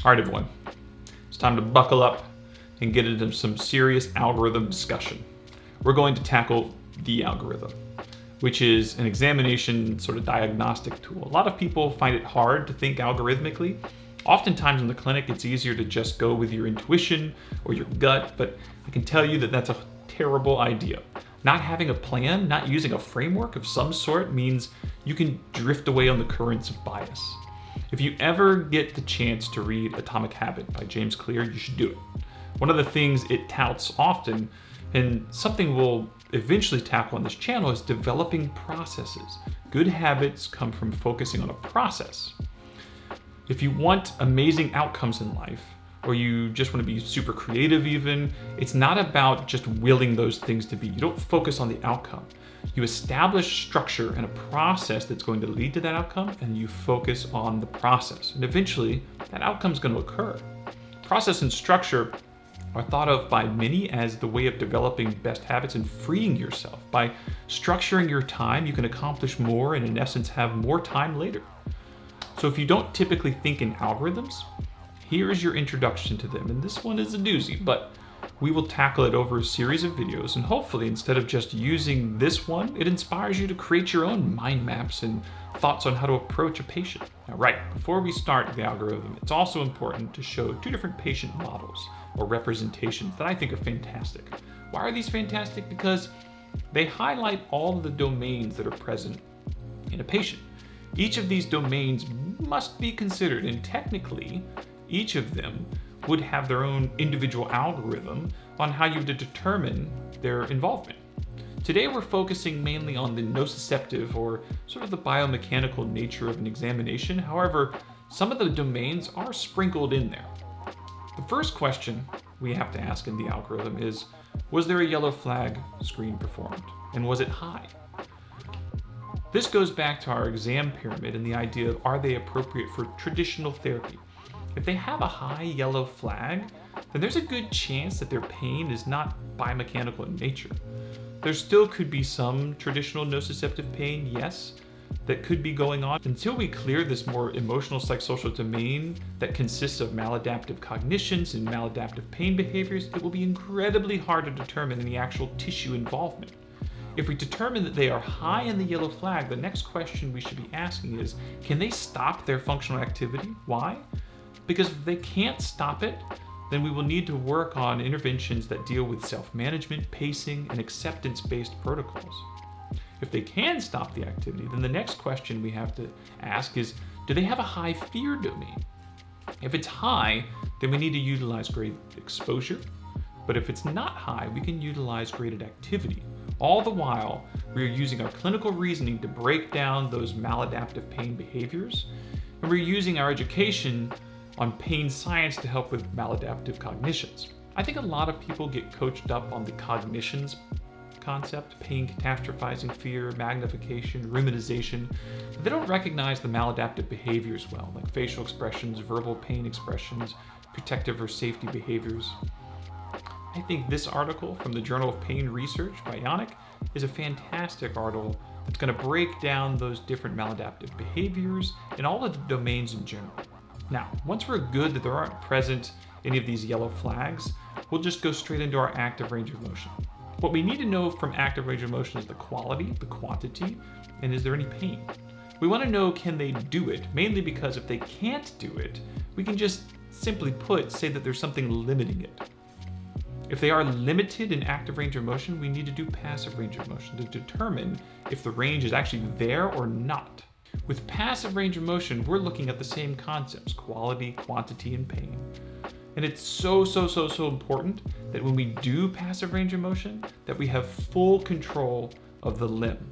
All right, everyone, it's time to buckle up and get into some serious algorithm discussion. We're going to tackle the algorithm, which is an examination sort of diagnostic tool. A lot of people find it hard to think algorithmically. Oftentimes in the clinic, it's easier to just go with your intuition or your gut, but I can tell you that that's a terrible idea. Not having a plan, not using a framework of some sort means you can drift away on the currents of bias. If you ever get the chance to read Atomic Habit by James Clear, you should do it. One of the things it touts often, and something we'll eventually tackle on this channel, is developing processes. Good habits come from focusing on a process. If you want amazing outcomes in life, or you just want to be super creative even, it's not about just willing those things to be. You don't focus on the outcome. You establish structure and a process that's going to lead to that outcome, and you focus on the process. And eventually, that outcome is going to occur. Process and structure are thought of by many as the way of developing best habits and freeing yourself. By structuring your time, you can accomplish more and in essence have more time later. So if you don't typically think in algorithms, here's your introduction to them. And this one is a doozy, but we will tackle it over a series of videos, and hopefully instead of just using this one, it inspires you to create your own mind maps and thoughts on how to approach a patient. Now, right, before we start the algorithm, it's also important to show two different patient models or representations that I think are fantastic. Why are these fantastic? Because they highlight all of the domains that are present in a patient. Each of these domains must be considered, and technically, each of them would have their own individual algorithm on how you would determine their involvement. Today we're focusing mainly on the nociceptive or sort of the biomechanical nature of an examination. However, some of the domains are sprinkled in there. The first question we have to ask in the algorithm is, was there a yellow flag screen performed? And was it high? This goes back to our exam pyramid and the idea of, are they appropriate for traditional therapy? If they have a high yellow flag, then there's a good chance that their pain is not biomechanical in nature. There still could be some traditional nociceptive pain, yes, that could be going on. Until we clear this more emotional psychosocial domain that consists of maladaptive cognitions and maladaptive pain behaviors, it will be incredibly hard to determine any actual tissue involvement. If we determine that they are high in the yellow flag, the next question we should be asking is, can they stop their functional activity? Why? Because if they can't stop it, then we will need to work on interventions that deal with self-management, pacing, and acceptance-based protocols. If they can stop the activity, then the next question we have to ask is, do they have a high fear domain? If it's high, then we need to utilize graded exposure. But if it's not high, we can utilize graded activity. All the while, we are using our clinical reasoning to break down those maladaptive pain behaviors, and we're using our education on pain science to help with maladaptive cognitions. I think a lot of people get coached up on the cognitions concept, pain catastrophizing fear, magnification, ruminization. But they don't recognize the maladaptive behaviors well, like facial expressions, verbal pain expressions, protective or safety behaviors. I think this article from the Journal of Pain Research by Yannick is a fantastic article that's going to break down those different maladaptive behaviors and all of the domains in general. Now, once we're good that there aren't present any of these yellow flags, we'll just go straight into our active range of motion. What we need to know from active range of motion is the quality, the quantity, and is there any pain? We want to know, can they do it? Mainly because if they can't do it, we can just simply put, say that there's something limiting it. If they are limited in active range of motion, we need to do passive range of motion to determine if the range is actually there or not. With passive range of motion, we're looking at the same concepts, quality, quantity, and pain. And it's so important that when we do passive range of motion, that we have full control of the limb.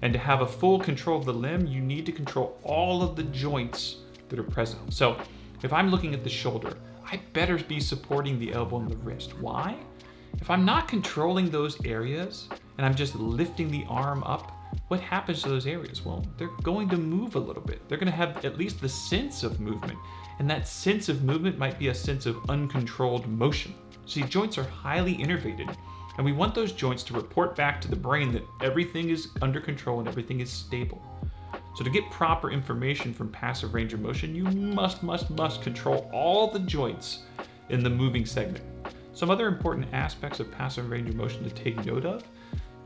And to have a full control of the limb, you need to control all of the joints that are present. So if I'm looking at the shoulder, I better be supporting the elbow and the wrist. Why? If I'm not controlling those areas and I'm just lifting the arm up, what happens to those areas? Well, they're going to move a little bit. They're going to have at least the sense of movement. And that sense of movement might be a sense of uncontrolled motion. See, joints are highly innervated, and we want those joints to report back to the brain that everything is under control and everything is stable. So to get proper information from passive range of motion, you must control all the joints in the moving segment. Some other important aspects of passive range of motion to take note of,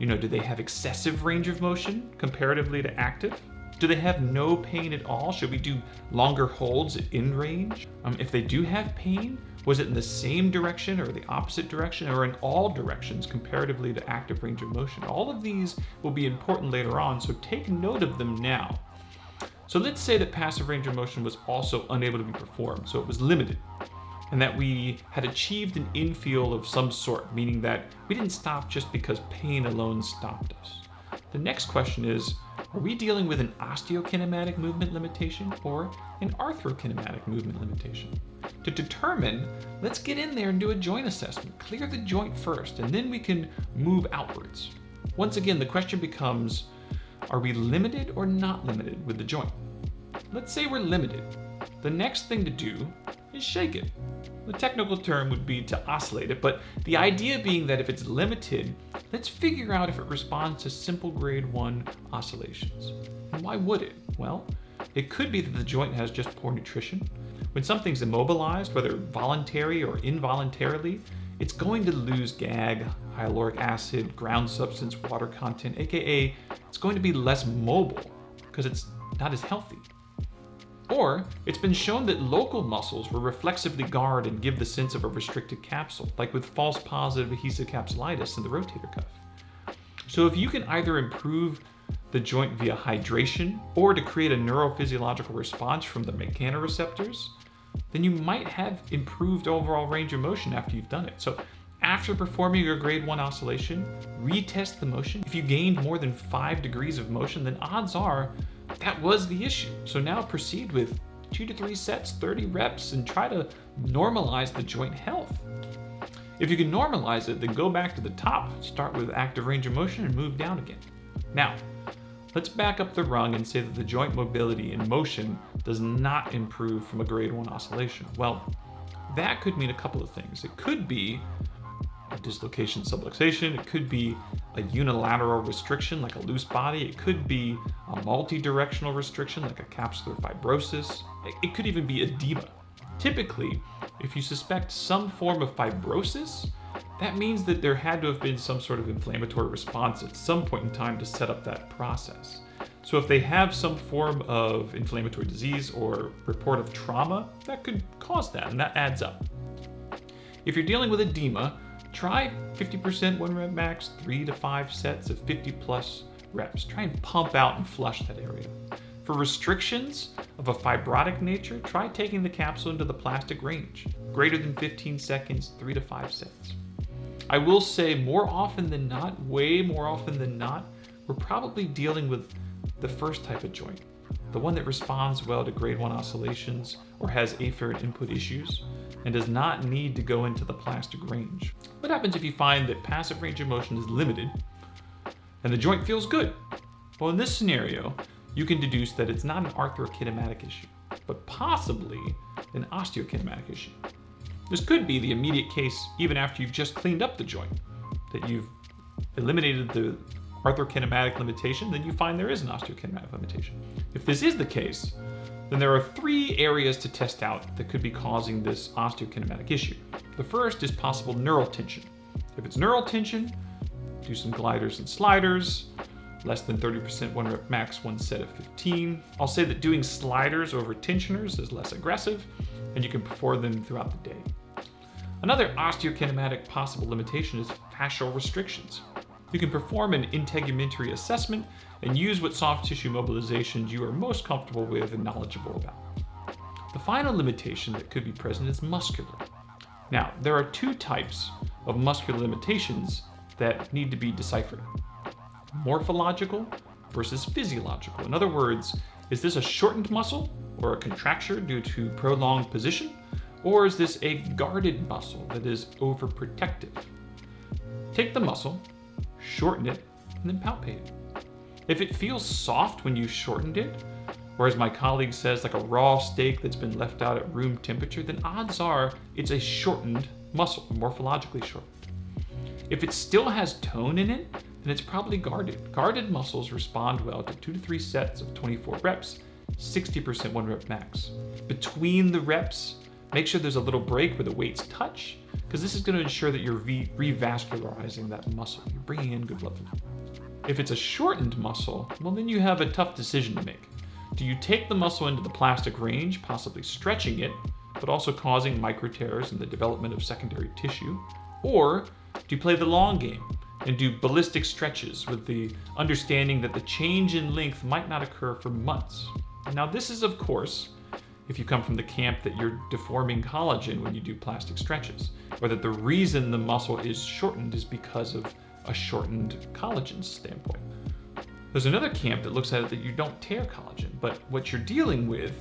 do they have excessive range of motion comparatively to active? Do they have no pain at all? Should we do longer holds at in range? If they do have pain, was it in the same direction or the opposite direction or in all directions comparatively to active range of motion? All of these will be important later on, so take note of them now. So let's say that passive range of motion was also unable to be performed, so it was limited, and that we had achieved an infield of some sort, meaning that we didn't stop just because pain alone stopped us. The next question is, are we dealing with an osteokinematic movement limitation or an arthrokinematic movement limitation? To determine, let's get in there and do a joint assessment. Clear the joint first, and then we can move outwards. Once again, the question becomes, are we limited or not limited with the joint? Let's say we're limited. The next thing to do is shake it. The technical term would be to oscillate it, but the idea being that if it's limited, let's figure out if it responds to simple grade 1 oscillations. And why would it? Well, it could be that the joint has just poor nutrition. When something's immobilized, whether voluntary or involuntarily, it's going to lose GAG, hyaluronic acid, ground substance, water content, aka it's going to be less mobile because it's not as healthy. Or it's been shown that local muscles will reflexively guard and give the sense of a restricted capsule, like with false positive adhesive capsulitis in the rotator cuff. So if you can either improve the joint via hydration or to create a neurophysiological response from the mechanoreceptors, then you might have improved overall range of motion after you've done it. So after performing your grade 1 oscillation, retest the motion. If you gained more than 5 degrees of motion, then odds are that was the issue. So now proceed with 2 to 3 sets, 30 reps, and try to normalize the joint health. If you can normalize it, then go back to the top, start with active range of motion and move down again. Now, let's back up the rung and say that the joint mobility and motion does not improve from a grade 1 oscillation. Well, that could mean a couple of things. It could be a dislocation subluxation, it could be a unilateral restriction like a loose body, it could be a multi-directional restriction like a capsular fibrosis, it could even be edema. Typically, if you suspect some form of fibrosis, that means that there had to have been some sort of inflammatory response at some point in time to set up that process. So if they have some form of inflammatory disease or report of trauma, that could cause that, and that adds up. If you're dealing with edema, try 50% 1 rep max, 3 to 5 sets of 50 plus reps. Try and pump out and flush that area. For restrictions of a fibrotic nature, try taking the capsule into the plastic range, greater than 15 seconds, 3 to 5 sets. I will say more often than not, way more often than not, we're probably dealing with the first type of joint, the one that responds well to grade 1 oscillations or has afferent input issues and does not need to go into the plastic range. What happens if you find that passive range of motion is limited and the joint feels good? Well, in this scenario, you can deduce that it's not an arthrokinematic issue, but possibly an osteokinematic issue. This could be the immediate case even after you've just cleaned up the joint, that you've eliminated the arthrokinematic limitation, then you find there is an osteokinematic limitation. If this is the case, then there are 3 areas to test out that could be causing this osteokinematic issue. The first is possible neural tension. If it's neural tension, do some gliders and sliders, less than 30% 1 rep max, 1 set of 15. I'll say that doing sliders over tensioners is less aggressive, and you can perform them throughout the day. Another osteokinematic possible limitation is fascial restrictions. You can perform an integumentary assessment and use what soft tissue mobilizations you are most comfortable with and knowledgeable about. The final limitation that could be present is muscular. Now, there are 2 types of muscular limitations that need to be deciphered: morphological versus physiological. In other words, is this a shortened muscle or a contracture due to prolonged position, or is this a guarded muscle that is overprotective? Take the muscle, shorten it, and then palpate it. If it feels soft when you shortened it, or as my colleague says, like a raw steak that's been left out at room temperature, then odds are it's a shortened muscle, morphologically shortened. If it still has tone in it, then it's probably guarded. Guarded muscles respond well to 2 to 3 sets of 24 reps, 60% 1 rep max. Between the reps, make sure there's a little break where the weights touch, because this is going to ensure that you're revascularizing that muscle. You're bringing in good blood flow. If it's a shortened muscle, well, then you have a tough decision to make. Do you take the muscle into the plastic range, possibly stretching it, but also causing micro tears and the development of secondary tissue? Or do you play the long game and do ballistic stretches with the understanding that the change in length might not occur for months? Now, this is, of course, if you come from the camp that you're deforming collagen when you do plastic stretches, or that the reason the muscle is shortened is because of a shortened collagen standpoint. There's another camp that looks at it that you don't tear collagen, but what you're dealing with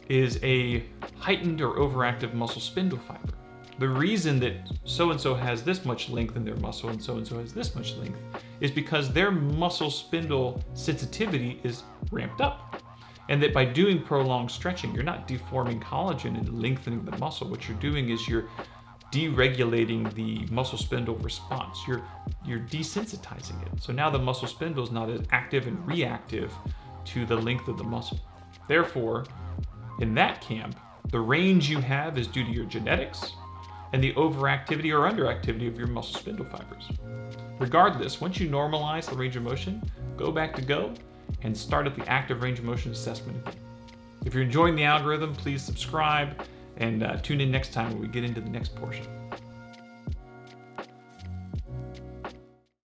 is a heightened or overactive muscle spindle fiber. The reason that so-and-so has this much length in their muscle and so-and-so has this much length is because their muscle spindle sensitivity is ramped up. And that by doing prolonged stretching, you're not deforming collagen and lengthening the muscle. What you're doing is you're deregulating the muscle spindle response. You're desensitizing it. So now the muscle spindle is not as active and reactive to the length of the muscle. Therefore, in that camp, the range you have is due to your genetics and the overactivity or underactivity of your muscle spindle fibers. Regardless, once you normalize the range of motion, go back to go and start at the active range of motion assessment again. If you're enjoying the algorithm, please subscribe and tune in next time when we get into the next portion.